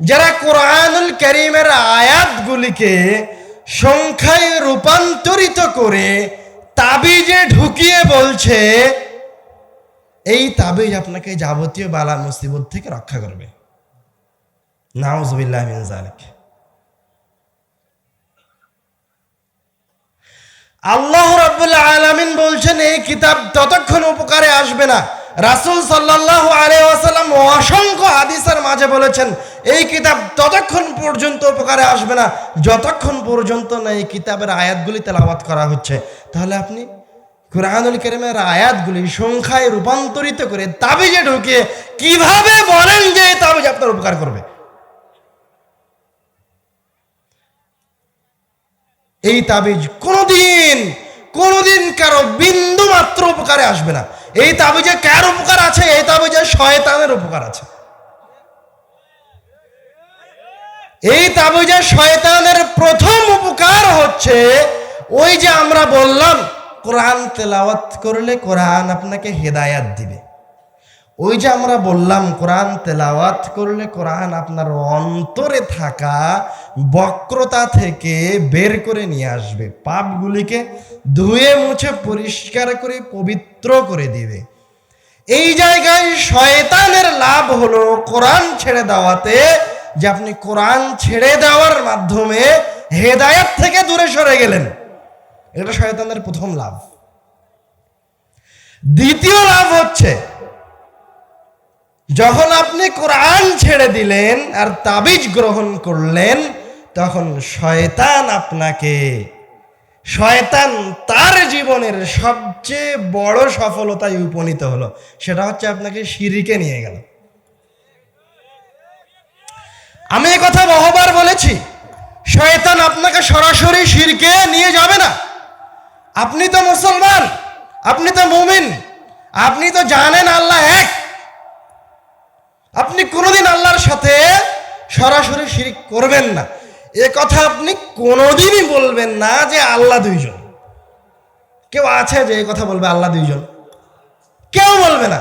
যারা কোরআনুল কারীমের আয়াতগুলিকে সংখ্যায় রূপান্তরিত করে তাবিজে ঢুকিয়ে বলছে এই তাবিজ আপনাকে যাবতীয় বালা মুসিবত থেকে রক্ষা করবে, নাউযুবিল্লাহি মিন যালিক। আল্লাহ রাব্বুল আলামিন বলছেন এই কিতাব ততক্ষণ উপকারে আসবে না। রাসূল সাল্লাল্লাহু আলাইহি ওয়াসাল্লাম অসংখ্য হাদিসের মাঝে বলেছেন এই কিতাব ততক্ষণ পর্যন্ত উপকারে আসবে না যতক্ষণ পর্যন্ত না এই কিতাবের আয়াতগুলি তেলাওয়াত করা হচ্ছে। তাহলে আপনি কুরআনুল কারীমের আয়াতগুলি সংখ্যায় রূপান্তরিত করে তাবিজে ঢুকিয়ে কিভাবে বলেন যে এই তাবিজ আপনার উপকার করবে? এই তাবিজ কোনোদিন কারো বিন্দু মাত্র উপকারে আসবে না। এই তাবিজে কার উপকার আছে? এই তাবিজে শয়তানের উপকার আছে। এই তাবিজে শয়তানের প্রথম উপকার হচ্ছে ওই যে আমরা বললাম কোরআন তেলাওয়াত করলে কোরআন আপনাকে হেদায়াত দিবে। ওই যে আমরা বললাম কোরআন তেলাওয়াত করলে কোরআন আপনার অন্তরে থাকা বক্রতা থেকে বের করে নিয়ে আসবে, পাপগুলিকে ধুয়ে মুছে পরিষ্কার করে পবিত্র করে দিবে। এই জায়গায় শয়তানের লাভ হলো কোরআন ছেড়ে দেওয়াতে, যে আপনি কোরআন ছেড়ে দেওয়ার মাধ্যমে হেদায়াত থেকে দূরে সরে গেলেন। এটা শয়তানের প্রথম লাভ। দ্বিতীয় লাভ হচ্ছে যখন আপনি কোরআন ছেড়ে দিলেন আর তাবিজ গ্রহণ করলেন তখন শয়তান তার জীবনের সবচেয়ে বড় সফলতায় উপনীত হলো, সেটা হচ্ছে আপনাকে শিরকে নিয়ে গেল। আমি এই কথা বহুবার বলেছি, শয়তান আপনাকে সরাসরি শিরকে নিয়ে যাবে না। আপনি তো মুসলমান, আপনি তো মুমিন, আপনি তো জানেন আল্লাহ এক। আপনি কোনোদিন আল্লাহর সাথে সরাসরি শিরক করবেন না। এ কথা আপনি কোনোদিনই বলবেন না যে আল্লাহ দুইজন। কেউ আছে যে এই কথা বলবে আল্লাহ দুইজন? কেউ বলবে না।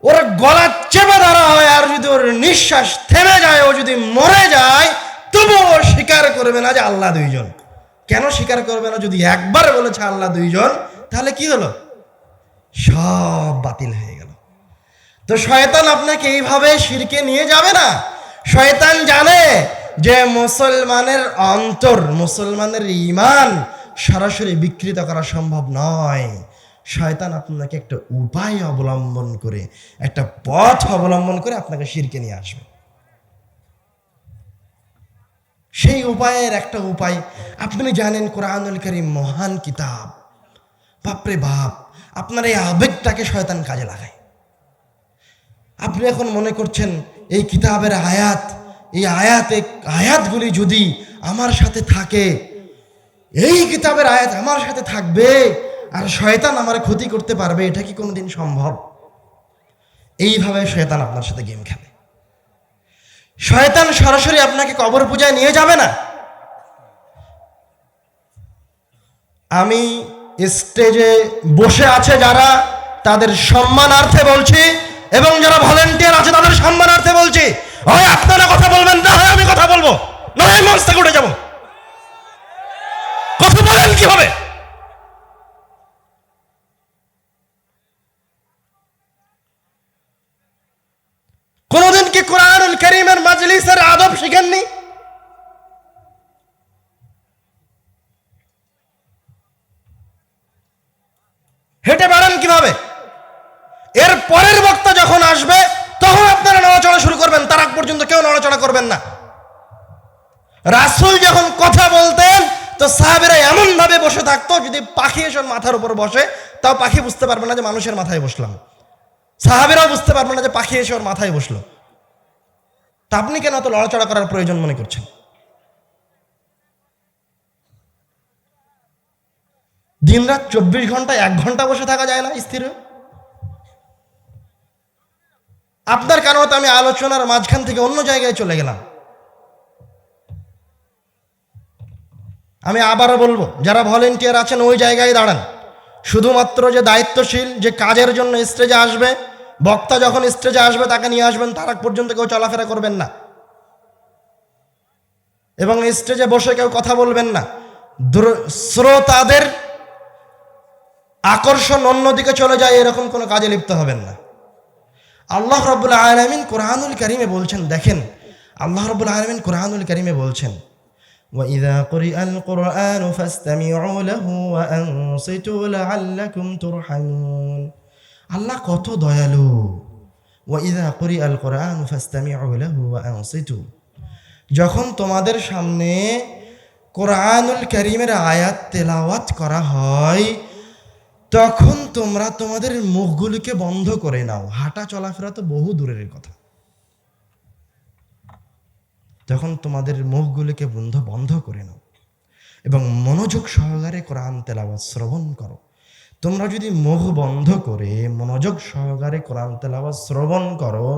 ওর গলা চেপে ধরা হয় আর যদি ওর নিঃশ্বাস থেমে যায়, ও যদি মরে যায়, তবুও স্বীকার করবে না যে আল্লাহ দুইজন। কেন স্বীকার করবে না? যদি একবার বলেছে আল্লাহ দুইজন, তাহলে কি হলো? সব বাতিল হয়ে গেল। তো শয়তান আপনাকে এইভাবে শিরকে নিয়ে যাবে না। শয়তান জানে যে মুসলমানের অন্তর, মুসলমানের ঈমান সরাসরি বিকৃত করা সম্ভব নয়। শয়তান আপনাকে একটা উপায় অবলম্বন করে, একটা পথ অবলম্বন করে আপনাকে শিরকে নিয়ে আসবে। সেই উপায়ের একটা উপায় আপনি জানেন, কোরআনুল কারীম মহান কিতাব। বাপরে বাপ, আপনার এই আবেগটাকে শয়তান কাজে লাগায়। আপনি এখন মনে করছেন এই কিতাবের এই আয়াতগুলি যদি আমার সাথে থাকে, এই কিতাবের আয়াত আমার সাথে থাকবে আর শয়তান আমার ক্ষতি করতে পারবে, এটা কি কোনোদিন সম্ভব? এইভাবে শয়তান আপনার সাথে গেম খেলে। শয়তান সরাসরি আপনাকে কবর পূজায় নিয়ে যাবে না। আমি স্টেজে বসে আছে যারা, তাদের সম্মানার্থে বলছি, এবং যারা ভলেন্টিয়ার আছে তাদের সম্মানার্থে বলছি, হয় আপনারা কথা বলবেন, না হয় আমি কথা বলবো, না হয় মঞ্চ থেকে উঠে যাবো। কথা বলেন কিভাবে? কোনদিন কি কোরআনুল কারীমের মাজলিসের আদব শিখেননি? হেঁটে বেড়ান কিভাবে? এর পরের বক্তা যখন আসবে তখন আপনারা নড়াচড়া শুরু করবেন, তার আগ পর্যন্ত কেউ নড়াচড়া করবেন না। রাসূল যখন কথা বলতেন তো সাহাবীরা এমন ভাবে বসে থাকতো, যদি পাখি এসে মাথার উপর বসে তাও পাখি বুঝতে পারবে না যে মানুষের মাথায় বসলাম, সাহাবীরাও বুঝতে পারবে না যে পাখি এসে ওর মাথায় বসলো। তা আপনি কেন তো নড়াচড়া করার প্রয়োজন মনে করছেন? দিনরাত 24 ঘন্টা 1 ঘন্টা বসে থাকা যায় না স্থির? আপনার কারণে তো আমি আলোচনার মাঝখান থেকে অন্য জায়গায় চলে গেলাম। আমি আবারও বলবো, যারা ভলেন্টিয়ার আছেন ওই জায়গায় দাঁড়ান। শুধুমাত্র যে দায়িত্বশীল, যে কাজের জন্য স্টেজে আসবে, বক্তা যখন স্টেজে আসবে তাকে নিয়ে আসবেন, তার আগ পর্যন্ত কেউ চলাফেরা করবেন না। এবং স্টেজে বসে কেউ কথা বলবেন না। শ্রোতাদের আকর্ষণ অন্যদিকে চলে যায়, এরকম কোনো কাজে লিপ্ত হবেন না। আল্লাহ রাব্বুল আলামিন কোরআনুল কারীমে বলছেন, দেখেন আল্লাহ রাব্বুল আলামিন কোরআনুল কারীমে বলছেন, ওয়াইযা কুরিআল কুরআনু ফাসতামিউ লাহু ওয়া আনসিতু লাআল্লাকুম তুরহামুন। আল্লাহ কত দয়ালু। ওয়াইযা কুরিআল কুরআনু ফাসতামিউ লাহু ওয়া আনসিতু, যখন তোমাদের সামনে কোরআনুল কারীমের আয়াত তেলাওয়াত করা হয় তখন তোমরা তোমাদের মুখগুলিকে বন্ধ করে নাও। হাঁটা চলাফেরা তো বহু দূরের কথা, তখন তোমাদের মুখগুলিকে বন্ধ করে নাও এবং মনোযোগ সহকারে কোরআন তেলাওয়াত শ্রবণ করো। তোমরা যদি মুখ বন্ধ করে মনোযোগ সহকারে কোরআন তেলাওয়াত শ্রবণ করো,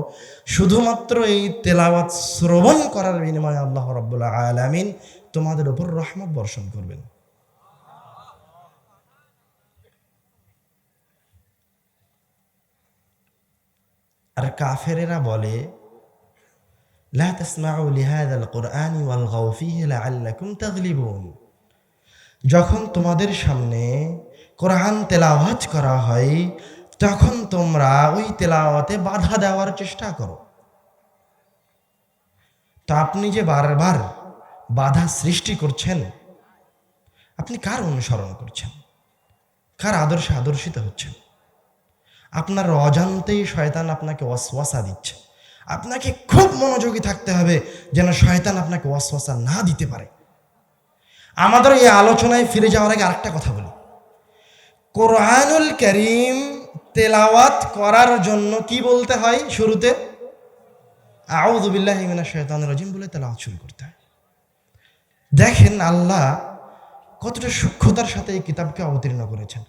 শুধুমাত্র এই তেলাওয়াত শ্রবণ করার বিনিময়ে আল্লাহ রাব্বুল আলামিন তোমাদের উপর রহমত বর্ষণ করবেন। আর কাফেরেরা বলে, লা তাসমাউ লিহাযাল কুরআনি ওয়ালগাউ ফীহি লাআল্লাকুম তাগলিবুন। যখন তোমাদের সামনে কোরআন তেলাওয়াত করা হয় তখন তোমরা ওই তেলাওয়াতে বাধা দেওয়ার চেষ্টা করো। তো আপনি যে বারবার বাধা সৃষ্টি করছেন, আপনি কার অনুসরণ করছেন? কার আদর্শে আদর্শিত হচ্ছেন? আপনার অজান্তেই শয়তান আপনাকে ওয়াসওয়াসা দিচ্ছে। আপনাকে খুব মনোযোগী থাকতে হবে যেন শয়তান আপনাকে ওয়াসওয়াসা না দিতে পারে। আমাদের এই আলোচনায় ফিরে যাওয়ার আগে আরেকটা কথা বলি। কোরআনুল কারীম তেলাওয়াত করার জন্য কি বলতে হয়? শুরুতে আউযু বিল্লাহি মিনাশ শাইতানির রাজিম বলে তেলাওয়াত শুরু করতে হয়। দেখেন আল্লাহ কতটা সূক্ষ্মতার সাথে এই কিতাবকে অবতীর্ণ করেছেন।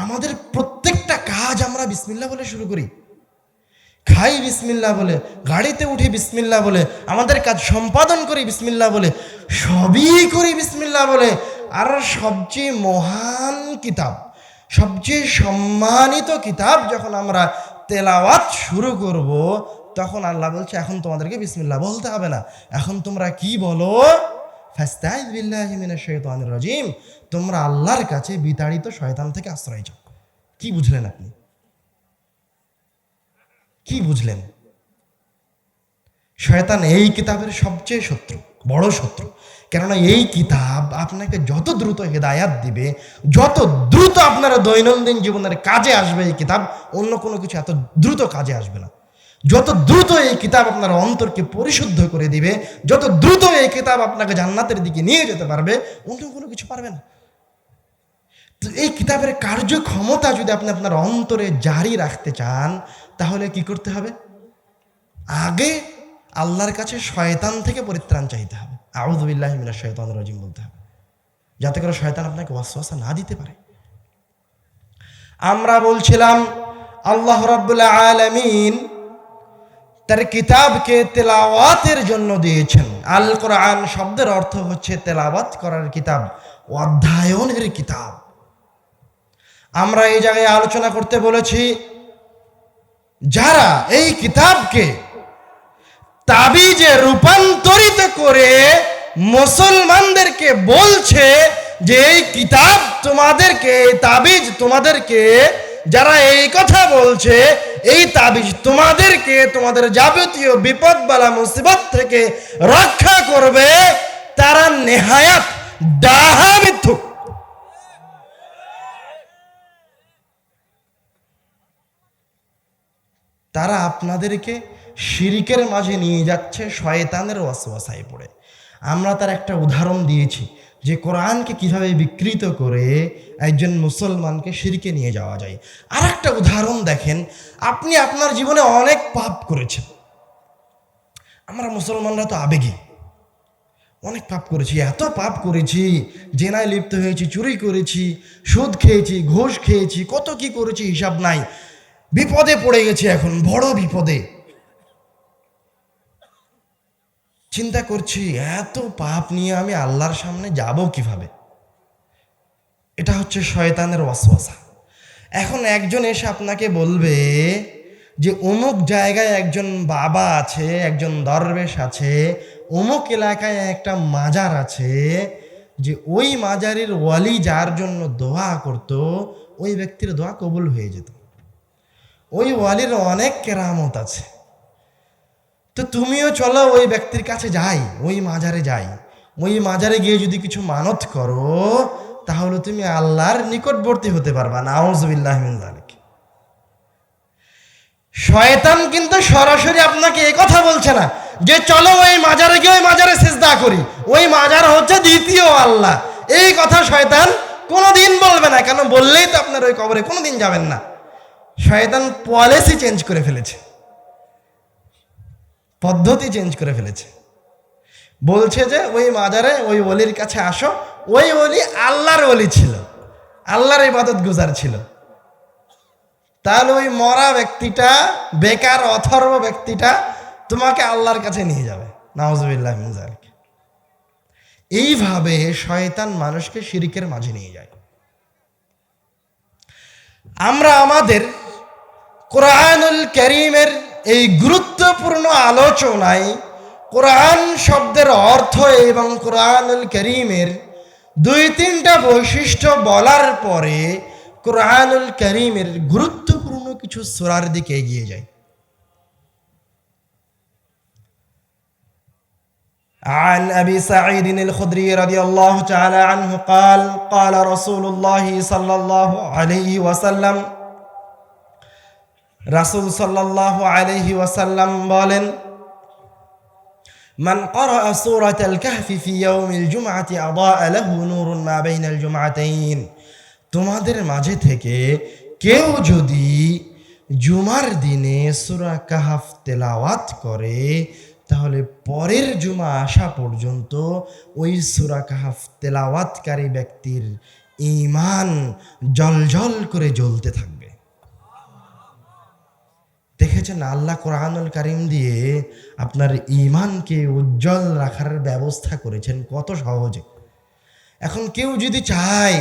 আমাদের প্রত্যেকটা কাজ আমরা বিসমিল্লাহ বলে শুরু করি। খাই বিসমিল্লাহ বলে, গাড়িতে উঠি বিসমিল্লাহ বলে, আমাদের কাজ সম্পাদন করি বিসমিল্লাহ বলে, সবই করি বিসমিল্লাহ বলে। আর সবচেয়ে মহান কিতাব, সবচেয়ে সম্মানিত কিতাব যখন আমরা তেলাওয়াত শুরু করব তখন আল্লাহ বলছে, এখন তোমাদেরকে বিসমিল্লাহ বলতে হবে না, এখন তোমরা কি বলো? ফাস্তাইয বিল্লাহি মিনাশ শাইতানির রাজিম। তোমরা আল্লাহর কাছে বিতাড়িত শয়তান থেকে আশ্রয় চাও। কি বুঝলেন আপনি? কি বুঝলেন? শয়তান এই কিতাবের সবচেয়ে শত্রু, বড় শত্রু। কেননা এই কিতাব আপনাকে যত দ্রুত হেদায়াত দিবে, যত দ্রুত আপনার দৈনন্দিন জীবনের কাজে আসবে এই কিতাব, অন্য কোনো কিছু এত দ্রুত কাজে আসবে না। যত দ্রুত এই কিতাব আপনার অন্তরকে পরিশুদ্ধ করে দিবে, যত দ্রুত এই কিতাব আপনাকে জান্নাতের দিকে নিয়ে যেতে পারবে, অন্য কোনো কিছু পারবে না। তো এই কিতাবের কার্যক্ষমতা যদি আপনি আপনার অন্তরে জারি রাখতে চান তাহলে কি করতে হবে? আগে আল্লাহর কাছে শয়তান থেকে পরিত্রাণ চাইতে হবে, আউযু বিল্লাহি মিনাশ শাইতানির রাজিম বলতে হবে, যাতে করে শয়তান আপনাকে ওয়াসওয়াসা না দিতে পারে। আমরা বলছিলাম আল্লাহ রাব্বুল আলামিন তার কিতাবকে তেলাওয়াতের জন্য দিয়েছেন। আল কোরআন শব্দের অর্থ হচ্ছে তেলাওয়াত করার কিতাব, অধ্যয়নের কিতাব। আমরা এই জায়গায় আলোচনা করতে বলেছি, যারা এই কিতাবকে তাবিজে রূপান্তরিত করে মুসলমানদেরকে বলছে যে এই কিতাব তোমাদেরকে, এই তাবিজ তোমাদেরকে, যারা এই কথা বলছে এই তাবিজ তোমাদেরকে তোমাদের যাবতীয় বিপদ বালা মুসিবত থেকে রক্ষা করবে, তারা নেহায়াত ডাহা মিথ্যুক। তারা আপনাদেরকে শিরকের মাঝে নিয়ে যাচ্ছে শয়তানের ওয়াসওয়াসায় পড়ে। আমরা তার একটা উদাহরণ দিয়েছি যে কোরআনকে কিভাবে বিকৃত করে একজন মুসলমানকে শিরকে নিয়ে যাওয়া যায়। আর একটা উদাহরণ দেখেন, আপনি আপনার জীবনে অনেক পাপ করেছেন। আমরা মুসলমানরা তো আবেগী, অনেক পাপ করেছি, এত পাপ করেছি, জেনায় লিপ্ত হয়েছি, চুরি করেছি, সুদ খেয়েছি, ঘুষ খেয়েছি, কত কি করেছি হিসাব নাই। বিপদে পড়ে গেছি, এখন বড় বিপদে। চিন্তা করছি এত পাপ নিয়ে আমি আল্লাহর সামনে যাব কিভাবে? এটা হচ্ছে শয়তানের ওয়াসওয়াসা। এখন একজন এসে আপনাকে বলবে যে অমুক জায়গায় একজন বাবা আছে, একজন দরবেশ আছে, অমুক এলাকায় একটা মাজার আছে, যে ওই মাজারের ওয়ালি যার জন্য দোয়া করত ওই ব্যক্তির দোয়া কবুল হয়ে যেত, ওই ওয়ালির অনেক কেরামত আছে। তো তুমিও চলো ওই ব্যক্তির কাছে যাই, ওই মাজারে যাই, ওই মাজারে গিয়ে যদি কিছু মানত করো তাহলে তুমি আল্লাহর নিকটবর্তী হতে পারবা। নাউযুবিল্লাহি মিন যালিক। শয়তান কিন্তু সরাসরি আপনাকে এই কথা বলছে না যে চলো ওই মাজারে গিয়ে ওই মাজারে সিজদা করি, ওই মাজার হচ্ছে দ্বিতীয় আল্লাহ। এই কথা শয়তান কোনোদিন বলবে না, কেন বললেই তো আপনার ওই কবরে কোনোদিন যাবেন না। শয়তান পলিসি চেঞ্জ করে ফেলেছে, পদ্ধতি চেঞ্জ করে ফেলেছে। বলছে যে ওই মাজারে ওই ওলির কাছে আসো, ওই ওলি আল্লাহর ওলি ছিল, আল্লাহর ইবাদত গুজার ছিল। তাহলে ওই মরা ব্যক্তিটা, বেকার অথর্ব ব্যক্তিটা তোমাকে আল্লাহর কাছে নিয়ে যাবে। নাউযুবিল্লাহি মিন যালিক। এইভাবে শয়তান মানুষকে শিরকের মাঝে নিয়ে যায়। আমরা আমাদের কোরআনুল কারীমের এই গুরুত্বপূর্ণ আলোচনায় কোরআন শব্দের অর্থ এবং কোরআনুল কারীমের 2-3টা বৈশিষ্ট্য বলার পরে কোরআনুল কারীমের গুরুত্বপূর্ণ কিছু সূরার দিকে এগিয়ে যায়। عن أبي سعيد الخدري رضي الله تعالى عنه قال قال رسول الله صلى الله عليه وسلم রাসূল সাল্লাল্লাহু আলাইহি ওয়াসাল্লাম বলেন, মান ক্বারাআ সূরাতাল কাহফি ফি ইয়াউমিল জুমআতি আদাআ লাহু নূরুন মা বাইনাল জুমআতাইন। তোমাদের মাঝে থেকে কেউ যদি জুমার দিনে সূরা কাহফ তেলাওয়াত করে তাহলে পরের জুমা আসা পর্যন্ত ওই সূরা কাহফ তেলাওয়াতকারী ব্যক্তির ঈমান জ্বলজ্বল করে জ্বলতে থাকবে। দেখেছেন আল্লাহ কোরআনুল কারীম দিয়ে আপনার ঈমানকে উজ্জ্বল রাখার ব্যবস্থা করেছেন কত সহজে। এখন কেউ যদি চায়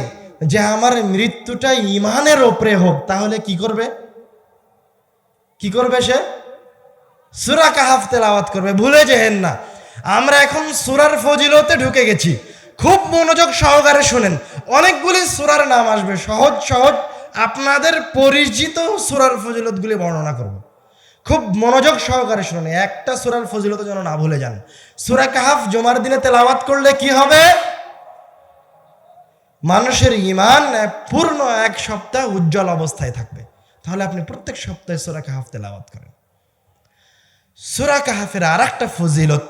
যে আমার মৃত্যুটা ঈমানের ওপরে হোক, তাহলে কি করবে? কি করবে সে? সূরা কাহফ তেলাওয়াত করবে। ভুলে যেহেন না, আমরা এখন সূরার ফজিলতে ঢুকে গেছি। খুব মনোযোগ সহকারে শুনেন, অনেকগুলি সূরার নাম আসবে, সহজ সহজ আপনাদের পরিচিত সূরার ফজিলতগুলি বর্ণনা করব। খুব মনোযোগ সহকারে শুনুন, একটা সূরার ফজিলত যেন না ভুলে যান। সূরা কাহফ জুমার দিনে তেলাওয়াত করলে কি হবে? মানুষের ঈমান পূর্ণ 1 সপ্তাহ উজ্জ্বল অবস্থায় থাকবে। তাহলে আপনি প্রত্যেক সপ্তাহে সূরা কাহফ তেলাওয়াত করেন। সূরা কাহফের আরেকটা ফজিলত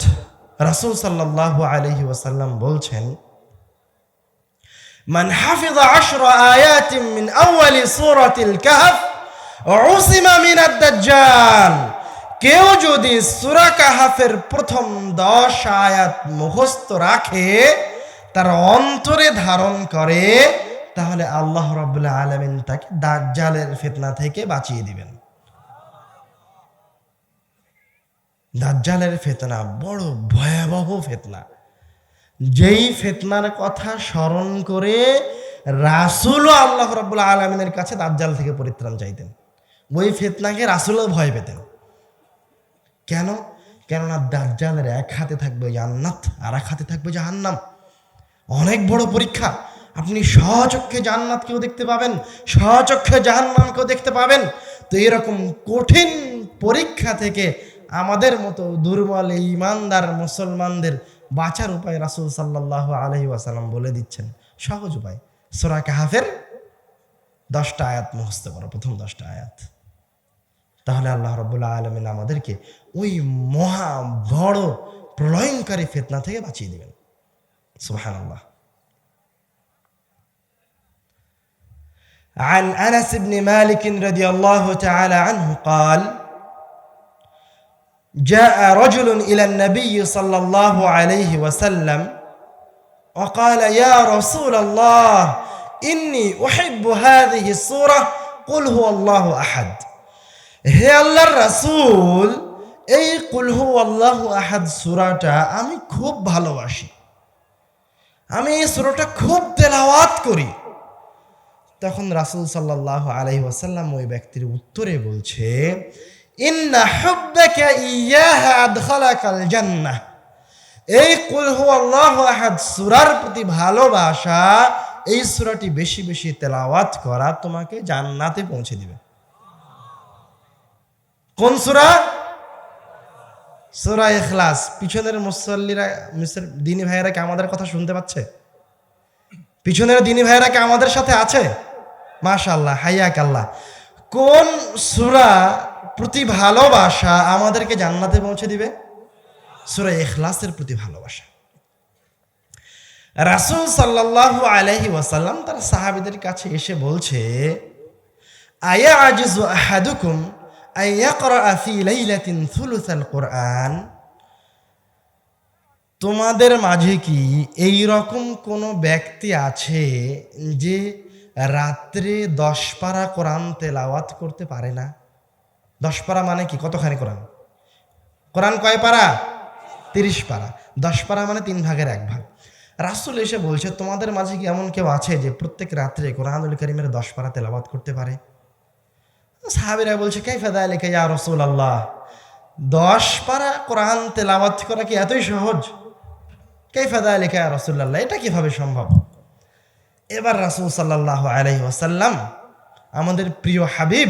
রাসূল সাল্লাল্লাহু আলাইহি ওয়াসাল্লাম বলছেন, মান হাফিযা 10 আয়াতিন মিন আউয়ালি সূরাতিল কাহফ উসিমা মিনাদ দাজ্জাল। কেউ যদি সূরা কাহফের প্রথম 10 আয়াত মুখস্থ রাখে, তার অন্তরে ধারণ করে, তাহলে আল্লাহ রাব্বুল আলামিন তাকে দাজ্জালের ফিতনা থেকে বাঁচিয়ে দিবেন। দাজ্জালের ফিতনা বড় ভয়াবহ ফিতনা, যেই ফিতনার কথা স্মরণ করে রাসূলও আল্লাহ রাব্বুল আলামিনের কাছে দাজ্জাল থেকে পরিত্রাণ চাইতেন। ওই ফিতনাকে রাসূলও ভয় পেতেন। কেন? কেননা দাজ্জালের এক হাতে থাকবে জান্নাত আর এক হাতে থাকবে জাহান্নাম। অনেক বড় পরীক্ষা। আপনি স্বচক্ষে জান্নাতকেও দেখতে পাবেন, স্বচক্ষে জাহান্নামকেও দেখতে পাবেন। তো এরকম কঠিন পরীক্ষা থেকে আমাদের মতো দুর্বল ঈমানদার মুসলমানদের বাঁচার উপায় রাসূল সাল্লাল্লাহু আলাইহি ওয়াসাল্লাম বলে দিচ্ছেন। সহজ উপায়, সূরা কাহফের 10টা আয়াত মুখস্থ করো, প্রথম 10টা আয়াত। তাহলে আল্লাহ রাব্বুল আলামিন আমাদেরকে ওই মহা বড় প্রলয়ঙ্কারী ফিতনা থেকে বাঁচিয়ে দিবেন। সুবহানাল্লাহ। عن أنس بن مالك رضي الله تعالى عنه قال جاء رجل إلى النبي صلى الله عليه وسلم وقال يا رسول الله إني أحب هذه السورة قل هو الله أحد। হে আল্লাহর রাসূল, এই কুল হু আল্লাহু আহাদ সূরাটা আমি খুব ভালোবাসি, আমি এই সূরাটা খুব তেলাওয়াত করি। তখন রাসূল সাল্লাল্লাহু আলাইহি ওয়াসাল্লাম ওই ব্যক্তির উত্তরে বলছে, ইন্না হুব্বাকা ইয়াহা আদখালাকাল জান্নাহ, এই কুল হুয়াল্লাহু আহাদ সূরার প্রতি ভালোবাসা, এই সূরাটি বেশি বেশি তেলাওয়াত করা তোমাকে জান্নাতে পৌঁছে দিবে। কোন সূরা? সূরা ইখলাস। পিছনের মুসল্লিরা, দিনী ভাইয়েরা কি আমাদের কথা শুনতে পাচ্ছে? পিছনের দিনী ভাইয়েরা কি আমাদের সাথে আছে? মাশাআল্লাহ, হাইয়াকাল্লাহ। কোন সূরা প্রতি ভালোবাসা আমাদেরকে জান্নাতে পৌঁছে দিবে? সূরা ইখলাসের প্রতি ভালোবাসা। রাসূল সাল্লাল্লাহু আলাইহি ওয়াসাল্লাম তার সাহাবীদের কাছে এসে বলছে, আয়া আজিজু আহাদুকুম আন ইয়াকরা ফি লাইলাতিন থুলুসাল কুরআন, তোমাদের মাঝে কি এই রকম কোন ব্যক্তি আছে যে রাত্রে 10 পারা কোরআন তেলাওয়াত করতে পারে না? 10 পারা মানে কি? কতখানি কোরআন? কোরআন কয় পারা? 30 পারা। 10 পারা মানে 3 ভাগের 1 ভাগ। রাসূল এসে বলছে, তোমাদের মাঝে কি এমন কেউ আছে যে প্রত্যেক রাত্রে কোরআনুল কারীমের 10 পারা তেলাওয়াত করতে পারে? সাহাবীরা বলছে, কাইফা যালিকা ইয়া রাসূলুল্লাহ, 10 পারা কোরআন তেলাওয়াত করা কি এতই সহজ? কাইফা যালিকা ইয়া রাসূলুল্লাহ, এটা কিভাবে সম্ভব? এবার রাসূল সাল্লাল্লাহু আলাইহি ওয়াসাল্লাম, আমাদের প্রিয় হাবিব,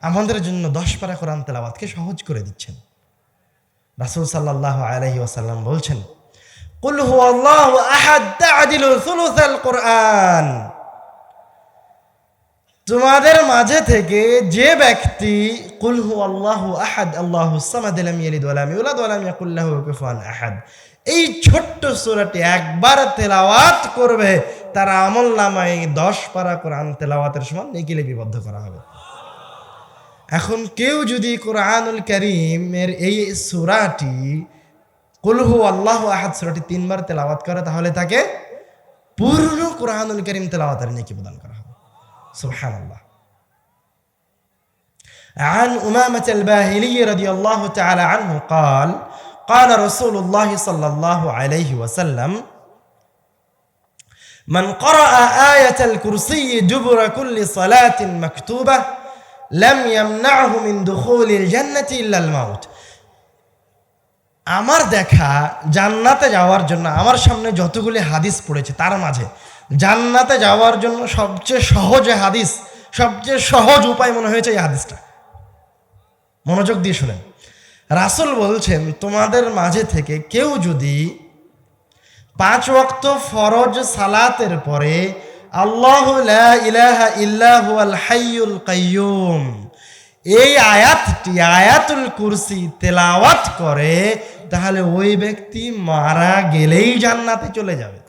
আমাদের জন্য 10 পারা কোরআন তেলাওয়াতকে সহজ করে দিচ্ছেন। রাসূল সাল্লাল্লাহু আলাইহি ওয়াসাল্লাম বলছেন, কুল হুয়াল্লাহু আহাদ তা'দিলু সুলুসাল কুরআন, তোমাদের মাঝে থেকে যে ব্যক্তি কুল হুয়াল্লাহু আহাদ আল্লাহুস সামাদ লাম ইয়ালিদ ওয়া লাম ইউলাদ ওয়া লাম ইয়াকুল লাহু কুফুয়ান আহাদ, এই ছোট্ট সূরাটি একবার তেলাওয়াত করবে, তার আমলনামায় 10 পারা কোরআন তেলাওয়াতের সমান নেকি লিপিবদ্ধ করা হবে। এখন কেউ যদি কোরআনুল কারীমের এই সূরাটি কুল হুয়াল্লাহু আহাদ সূরাটি 3 বার তেলাওয়াত করে, তাহলে তাকে পূর্ণ কোরআনুল কারীম তেলাওয়াতের নেকি প্রদান করা হবে। সুবহানাল্লাহ। عن أمامة الباهلي رضي الله تعالى عنه قال قال رسول الله صلى الله عليه وسلم من قرأ آية الكرسي دبر كل صلاة مكتوبة لم يمنعه من دخول الجنة إلا الموت। আমার দেখা জান্নাতে যাওয়ার জন্য আমার সামনে যতগুলি হাদিস পড়েছে তার মাঝে জান্নাতে যাওয়ার জন্য সবচেয়ে সহজ হাদিস, সবচেয়ে সহজ উপায় মনে হয়েছে এই হাদিসটা। মনোযোগ দিয়ে শুনেন। রাসূল বলছেন, তোমাদের মাঝে থেকে কেউ যদি 5 ওয়াক্ত ফরজ সালাতের পরে আল্লাহু লা ইলাহা ইল্লা হুয়াল হাইয়ুল কাইয়্যুম, এই আয়াতটি, আয়াতুল কুরসি তেলাওয়াত করে, তাহলে ওই ব্যক্তি মারা গেলেই জান্নাতে চলে যাবে।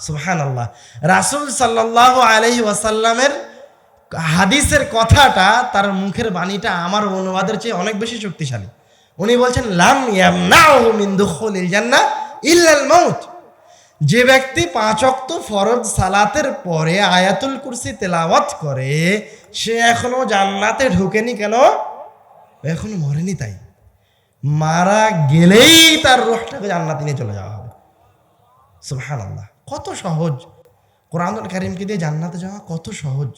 সুবহানাল্লাহ। রাসূল সাল্লাল্লাহু আলাইহি ওয়াসাল্লামের হাদিসের কথাটা, তার মুখের বাণীটা আমার অনুবাদের চেয়ে অনেক বেশি শক্তিশালী। উনি বলছেন, লাম ইয়ামনাহু মিন দুখুলিল জান্নাহ ইল্লাল মাউত, যে ব্যক্তি 5 ওয়াক্ত ফরজ সালাতের পরে আয়াতুল কুরসি তেলাওয়াত করে, সে এখনো জান্নাতে ঢোকেনি। কেন? এখনো মরেনি, তাই মারা গেলেই তার রূহটাকে জান্নাতে নিয়ে চলে যাওয়া হবে। সুবহানাল্লাহ। কত সহজ! কোরআনুল কারীমকে দিয়ে জান্নাতে যাওয়া কত সহজ!